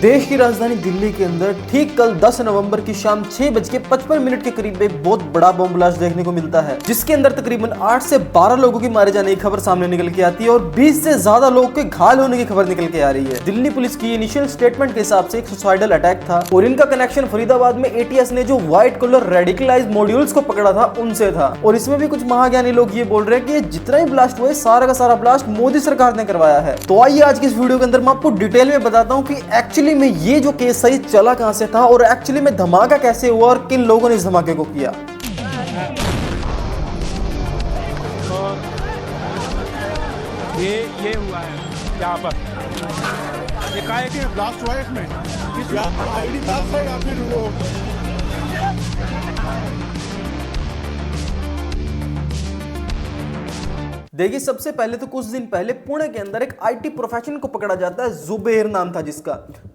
देश की राजधानी दिल्ली के अंदर ठीक कल 10 नवंबर की शाम 6:55 के करीब एक बहुत बड़ा बम ब्लास्ट देखने को मिलता है, जिसके अंदर तकरीबन 8 से 12 लोगों की मारे जाने की खबर सामने निकल के आती है और 20 से ज्यादा लोगों के घायल होने की खबर निकल के आ रही है। दिल्ली पुलिस की इनिशियल स्टेटमेंट के हिसाब से एक सुसाइडल अटैक था और इनका कनेक्शन फरीदाबाद में एटीएस ने जो व्हाइट कलर रेडिकलाइज्ड मॉड्यूल्स को पकड़ा था उनसे था। और इसमें भी कुछ महाज्ञानी लोग ये बोल रहे हैं कि जितना ही ब्लास्ट हुआ सारा का सारा ब्लास्ट मोदी सरकार ने करवाया है। तो आइए आज की इस वीडियो के अंदर मैं आपको डिटेल में बताता हूँ कि एक्चुअली में ये जो केस सही चला कहां से था और एक्चुअली में धमाका कैसे हुआ और किन लोगों ने इस धमाके को किया। ये हुआ है यहाँ पर, ये काहे के ब्लास्ट हुआ है इसमें, किस आईडी ब्लास्ट है या फिर वो देखिए, सबसे पहले तो कुछ दिन पहले पुणे के अंदर एक आईटी प्रोफेशनल को पकड़ा जाता है, जुबेर नाम था जिसका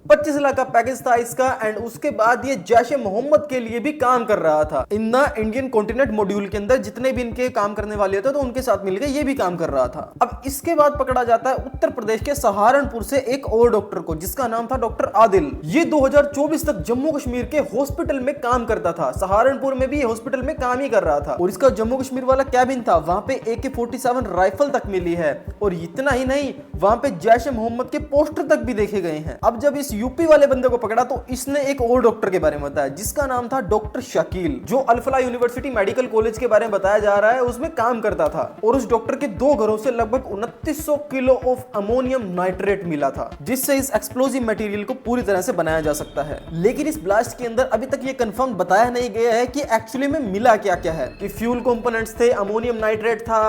25 लाख का पैकेज था इसका। एंड उसके बाद ये जैश ए मोहम्मद के लिए भी काम कर रहा था। इन इंडियन कॉन्टिनेंट मॉड्यूल के अंदर जितने भी इनके काम करने वाले थे तो उनके साथ मिलकर ये भी काम कर रहा था। अब इसके बाद पकड़ा जाता है उत्तर प्रदेश के सहारनपुर से एक और डॉक्टर को, जिसका नाम था डॉक्टर आदिल। ये 2024 तक जम्मू कश्मीर के हॉस्पिटल में काम करता था। सहारनपुर में भी हॉस्पिटल में काम ही कर रहा था और इसका जम्मू कश्मीर वाला कैबिन था, वहां पे AK-47 राइफल तक मिली है। और इतना ही नहीं, वहां पे जैश ए मोहम्मद के पोस्टर तक भी देखे गए हैं। अब जब इस यूपी वाले बंदे को पकड़ा तो इसने एक और डॉक्टर के बारे में बताया, जिसका नाम था डॉक्टर शकील, जो अल-फलाह यूनिवर्सिटी मेडिकल कॉलेज के बारे में बताया जा रहा है उसमें काम करता था। और उस डॉक्टर के 2 घरों से लगभग 2900 किलो ऑफ अमोनियम नाइट्रेट मिला था, जिससे इस एक्सप्लोजिव मटेरियल को पूरी तरह से बनाया जा सकता है। लेकिन इस ब्लास्ट के अंदर अभी तक ये कंफर्म बताया नहीं गया है कि एक्चुअली में मिला क्या क्या है, कि फ्यूल कंपोनेंट्स थे, अमोनियम नाइट्रेट था,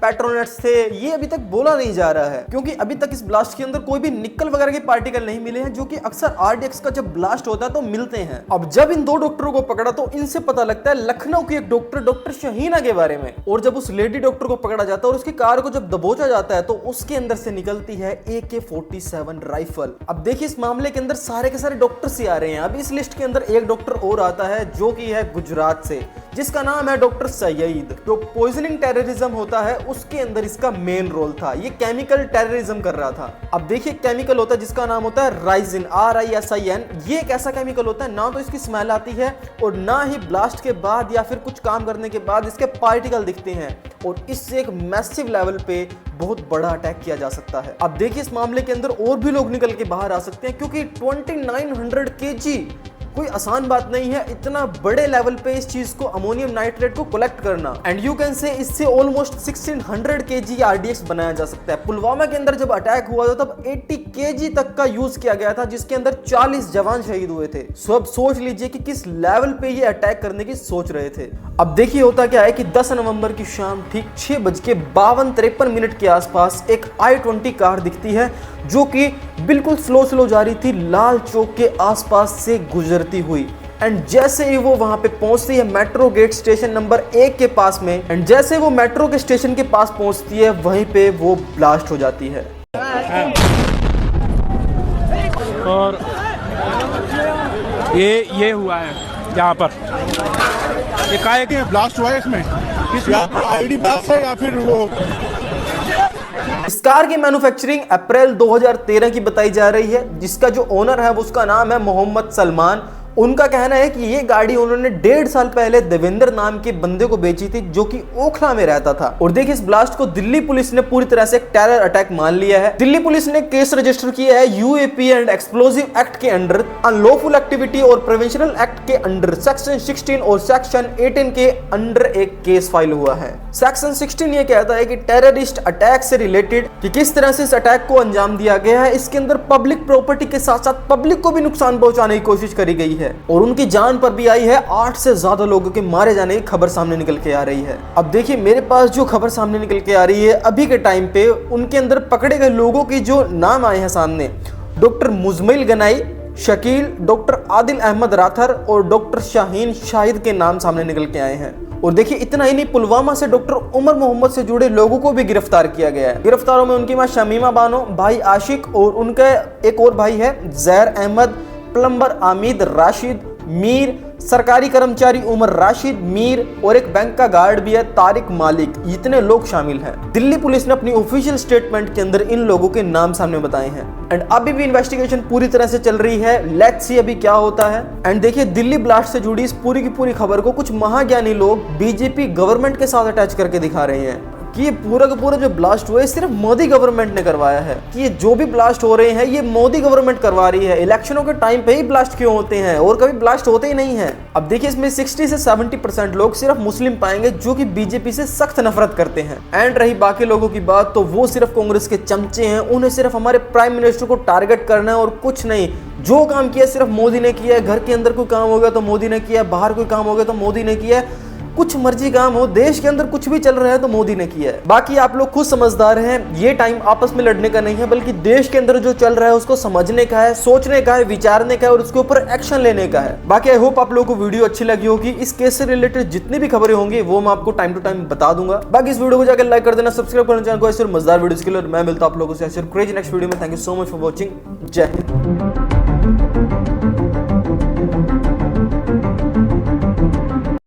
पेट्रोनेट्स थे, ये अभी तक बोला नहीं जा रहा है। क्योंकि अभी तक इस ब्लास्ट के अंदर कोई भी निकल वगैरह के पार्टिकल नहीं मिले हैं, जो कि अक्सर RDX का जब ब्लास्ट होता है तो मिलते हैं। अब जब इन 2 डॉक्टरों को पकड़ा तो इनसे पता लगता है लखनऊ की एक डॉक्टर शहीना के बारे में। और जब उस लेडी डॉक्टर को पकड़ा जाता है और उसकी कार को जब दबोचा जाता है तो उसके अंदर से निकलती है AK-47 राइफल। अब देखिए, इस मामले के अंदर सारे के सारे डॉक्टर्स ही आ रहे हैं। अब इस लिस्ट के अंदर एक डॉक्टर और आता है जो कि है गुजरात से, जिसका नाम है डॉक्टर सईद। जो पॉइजनिंग टेररिज्म होता है उसके अंदर इसका मेन रोल था। ये केमिकल टेररिज्म कर रहा था। अब देखिए, केमिकल होता है जिसका नाम होता है राइजिन, RISIN। ये एक ऐसा केमिकल होता है, ना तो इसकी स्मेल आती है और ना ही ब्लास्ट के बाद या फिर कुछ काम करने के बाद इसके पार्टिकल दिखते हैं। और इससे एक मैसिव लेवल पे बहुत बड़ा अटैक किया जा सकता है। अब देखिए, इस मामले के अंदर और भी लोग निकल के बाहर आ सकते हैं, क्योंकि 2900 kg कोई आसान बात नहीं है। इतना बड़े लेवल पे इस चीज को, अमोनियम नाइट्रेट को कलेक्ट करना। एंड यू कैन से इससे ऑलमोस्ट 1600 kg RDX बनाया जा सकता है। पुलवामा के अंदर जब अटैक हुआ था तब 80 kg तक का यूज किया गया था, जिसके अंदर 40 जवान शहीद हुए थे। सो अब सोच लीजिए कि किस लेवल पे ये अटैक करने की सोच रहे थे। अब देखिए, होता क्या है कि 10 नवंबर की शाम ठीक 6:52-53 के आसपास एक I-20 कार दिखती है, जो कि बिल्कुल स्लो जा रही थी, लाल चौक के आसपास से गुजरती हुई। एंड जैसे ही वो वहां पे पहुंचती है मेट्रो गेट स्टेशन नंबर 1 के पास में, एंड जैसे वो मेट्रो के स्टेशन के पास पहुंचती है वहीं पे वो ब्लास्ट हो जाती है। और ये हुआ है यहाँ पर, ये काहे के ब्लास्ट हुआ है इसमें, किस आईडी ब्लास्ट है या फिर वो इस कार की मैन्युफैक्चरिंग अप्रैल 2013 की बताई जा रही है। जिसका जो ओनर है उसका नाम है मोहम्मद सलमान। उनका कहना है कि ये गाड़ी उन्होंने 1.5 साल पहले देवेंद्र नाम के बंदे को बेची थी, जो कि ओखला में रहता था। और देखिए, इस ब्लास्ट को दिल्ली पुलिस ने पूरी तरह से एक टेरर अटैक मान लिया है। दिल्ली पुलिस ने केस रजिस्टर किया है UAP एंड एक्सप्लोजिव एक्ट के अंडर, अनलॉफुल एक्टिविटी और प्रिवेंशनल एक्ट के अंडर सेक्शन 16 और सेक्शन 18 के अंडर एक केस फाइल हुआ है। सेक्शन 16 ये कहता है कि टेररिस्ट अटैक से रिलेटेड, कि किस तरह से इस अटैक को अंजाम दिया गया है। इसके अंदर पब्लिक प्रॉपर्टी के साथ साथ पब्लिक को भी नुकसान पहुंचाने की कोशिश करी गई है और उनकी जान पर भी आई है। 8 से ज्यादा लोगों के मारे जाने की खबर सामने निकल के आ रही है। अब देखिए, मेरे पास जो खबर सामने निकल के आ रही है अभी के टाइम पे, उनके अंदर पकड़े गए लोगों की जो नाम आए हैं सामने, doctor Muzammil Ganai, Shakeel, doctor Adil Ahmad rather और डॉक्टर शाहीन शाहिद के नाम सामने निकल के आए हैं। और देखिए, इतना ही नहीं, पुलवामा से डॉक्टर उमर मोहम्मद से जुड़े लोगों को भी गिरफ्तार किया गया है। गिरफ्तारों में उनकी मां शमीमा बानो, भाई आशिक और उनका एक और भाई है जहर अहमद, प्लम्बर आमिद राशिद, मीर, सरकारी कर्मचारी उमर राशिद मीर और एक बैंक का गार्ड भी है तारिक मालिक। इतने लोग शामिल हैं। दिल्ली पुलिस ने अपनी ऑफिशियल स्टेटमेंट के अंदर इन लोगों के नाम सामने बताए हैं एंड अभी भी इन्वेस्टिगेशन पूरी तरह से चल रही है। लेट्स सी अभी क्या होता है। एंड देखिए, दिल्ली ब्लास्ट से जुड़ी इस पूरी की पूरी खबर को कुछ महाज्ञानी लोग बीजेपी गवर्नमेंट के साथ अटैच करके दिखा रहे हैं कि ये पूरा का पूरा जो ब्लास्ट हुआ है सिर्फ मोदी गवर्नमेंट ने करवाया है, कि ये जो भी ब्लास्ट हो रहे हैं ये मोदी गवर्नमेंट करवा रही है। इलेक्शनों के टाइम पे ही ब्लास्ट क्यों होते हैं और कभी ब्लास्ट होते ही नहीं है। अब देखिए, इसमें 60 से 70% लोग सिर्फ मुस्लिम पाएंगे जो कि बीजेपी से सख्त नफरत करते हैं। एंड रही बाकी लोगों की बात, तो वो सिर्फ कांग्रेस के चमचे हैं। उन्हें सिर्फ हमारे प्राइम मिनिस्टर को टारगेट करना है और कुछ नहीं। जो काम किया सिर्फ मोदी ने किया है। घर के अंदर कोई काम हो गया तो मोदी ने किया, बाहर कोई काम हो गया तो मोदी ने किया, कुछ मर्जी काम हो, देश के अंदर कुछ भी चल रहा है तो मोदी ने किया है। बाकी आप लोग खुद समझदार हैं। ये टाइम आपस में लड़ने का नहीं है, बल्कि देश के अंदर जो चल रहा है उसको समझने का है, सोचने का है, विचारने का है और उसके ऊपर एक्शन लेने का है। बाकी आई होप आप लोगों को वीडियो अच्छी लगी होगी। इस केस से रिलेटेड जितनी भी खबरें होंगी वो मैं आपको टाइम टू टाइम बता दूंगा। बाकी इस वीडियो को जाकर लाइक कर देना, सब्सक्राइब करना चैनल को ऐसे मजेदार वीडियोस के लिए। मैं मिलता हूं आप लोगों से ऐसे क्रेजी नेक्स्ट वीडियो में। Thank you so much for watching. जय हिंद।